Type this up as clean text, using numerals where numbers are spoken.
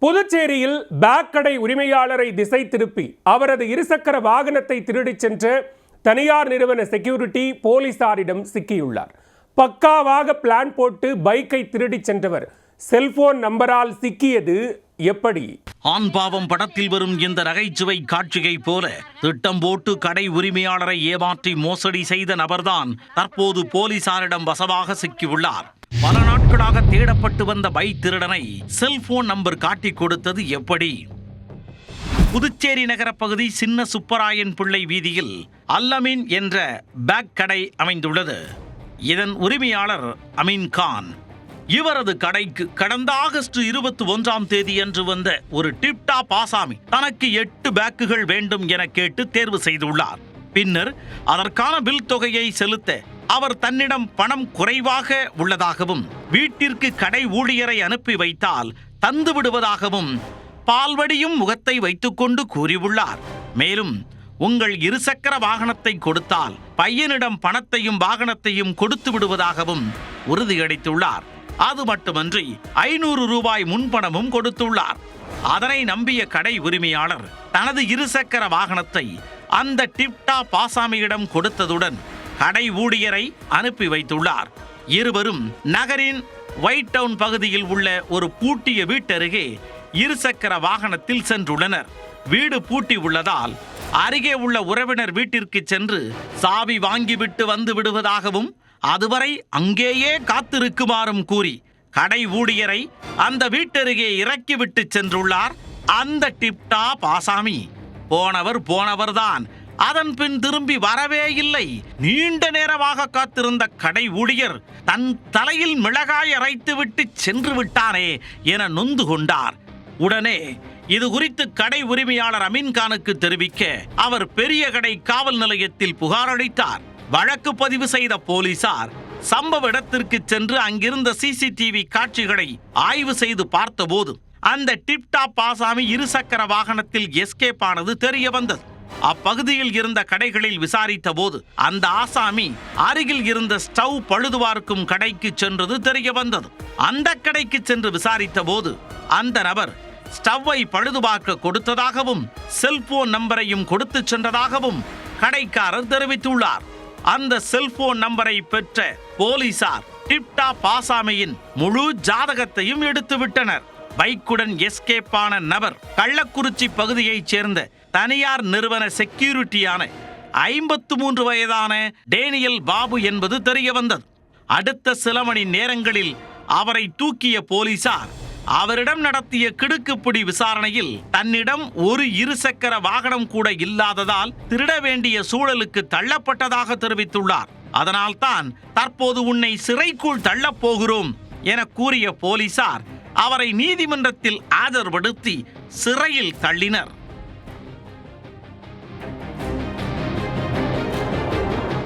புதுச்சேரியில் பேக் கடை உரிமையாளரை திசை திருப்பி அவரது இருசக்கர வாகனத்தை திருடிச் சென்ற தனியார் நிறுவன செக்யூரிட்டி போலீசாரிடம் சிக்கியுள்ளார். பக்காவாக பிளான் போட்டு பைக்கை திருடிச் சென்றவர் செல்போன் நம்பரால் சிக்கியது எப்படி? ஆண்பாவம் படத்தில் வரும் இந்த நகைச்சுவை காட்சியை போல திட்டம் போட்டு கடை உரிமையாளரை ஏமாற்றி மோசடி செய்த நபர்தான் தற்போது போலீசாரிடம் வசமாக சிக்கியுள்ளார். பல நாட்களாக தேடப்பட்டு வந்த பைக் திருடனை செல்போன் நம்பர் காட்டிக் கொடுத்தது எப்படி? புதுச்சேரி நகரப்பகுதி சின்ன சுப்பராயன் பிள்ளை வீதியில் அல்லமீன் என்ற பேக் கடை அமைந்துள்ளது. இதன் உரிமையாளர் அமீன் கான். இவரது கடைக்கு கடந்த ஆகஸ்ட் 21ஆம் தேதி அன்று வந்த ஒரு டிப்டாப் ஆசாமி தனக்கு 8 பேக்குகள் வேண்டும் என கேட்டு தேர்வு செய்துள்ளார். பின்னர் அதற்கான பில் தொகையை செலுத்த அவர் தன்னிடம் பணம் குறைவாக உள்ளதாகவும் வீட்டிற்கு கடை ஊழியரை அனுப்பி வைத்தால் தந்து விடுவதாகவும் பால்வடியும் முகத்தை வைத்துக்கொண்டு கூறியுள்ளார். மேலும் உங்கள் இருசக்கர வாகனத்தை கொடுத்தால் பையனிடம் பணத்தையும் வாகனத்தையும் கொடுத்து விடுவதாகவும் உறுதியளித்துள்ளார். அது மட்டுமன்றி 500 ரூபாய் முன்பணமும் கொடுத்துள்ளார். அதனை நம்பிய கடை உரிமையாளர் தனது இருசக்கர வாகனத்தை அந்த டிப்டாப் ஆசாமியிடம் கொடுத்ததுடன் கடை ஊழியரை அனுப்பி வைத்துள்ளார். இருவரும் நகரின் ஒயிட் டவுன் பகுதியில் உள்ள ஒரு பூட்டிய வீட்டருகே இருசக்கர வாகனத்தில் சென்றுள்ளனர். வீடு பூட்டி உள்ளதால் அருகே உள்ள உறவினர் வீட்டிற்கு சென்று சாவி வாங்கிவிட்டு வந்து விடுவதாகவும் அதுவரை அங்கேயே காத்திருக்குமாறும் கூறி கடை ஊழியரை அந்த வீட்டருகே இறக்கிவிட்டு சென்றுள்ளார் அந்த டிப்டாப் ஆசாமி. போனவர்தான். அதன் பின் திரும்பி வரவே இல்லை. நீண்ட நேரமாக காத்திருந்த கடை ஊழியர் தன் தலையில் மிளகாய் அரைத்துவிட்டு சென்று விட்டானே என நொந்து கொண்டார். உடனே இது குறித்து கடை உரிமையாளர் அமீன் கானுக்கு தெரிவிக்க அவர் பெரிய கடை காவல் நிலையத்தில் புகார் அளித்தார். வழக்கு பதிவு செய்த போலீசார் சம்பவ இடத்திற்கு சென்று அங்கிருந்த சிசிடிவி காட்சிகளை ஆய்வு செய்து பார்த்தபோது அந்த டிப்டாப் ஆசாமி இருசக்கர வாகனத்தில் எஸ்கேப் ஆனது தெரிய வந்தது. அப்பகுதியில் இருந்த கடைகளில் விசாரித்த போது அந்த ஆசாமி அருகில் இருந்த ஸ்டவ் பழுதுபார்க்கும் கடைக்கு சென்றது தெரிய வந்தது. அந்த கடைக்கு சென்று விசாரித்த போது அந்த நபர் ஸ்டவ்வை பழுதுபார்க்க கொடுத்ததாகவும் செல்போன் நம்பரையும் கொடுத்து சென்றதாகவும் கடைக்காரர் தெரிவித்துள்ளார். அந்த செல்போன் நம்பரை பெற்ற போலீசார் டிப்டாப் ஆசாமியின் முழு ஜாதகத்தையும் எடுத்து விட்டனர். பைக்குடன் எஸ்கேப் ஆன நபர் கள்ளக்குறிச்சி பகுதியைச் சேர்ந்த தனியார் நிறுவன செக்யூரிட்டியான 53 வயதான டேனியல் பாபு என்பது தெரிய வந்தது. அடுத்த சில மணி நேரங்களில் அவரை தூக்கிய போலீசார் அவரிடம் நடத்திய கிடுக்குப்பிடி விசாரணையில் தன்னிடம் ஒரு இருசக்கர வாகனம் கூட இல்லாததால் திருட வேண்டிய சூழலுக்கு தள்ளப்பட்டதாக தெரிவித்துள்ளார். அதனால்தான் தற்போது உன்னை சிறைக்குள் தள்ளப் போகிறோம் என கூறிய போலீசார் அவரை நீதிமன்றத்தில் ஆஜர்படுத்தி சிறையில் தள்ளினர்.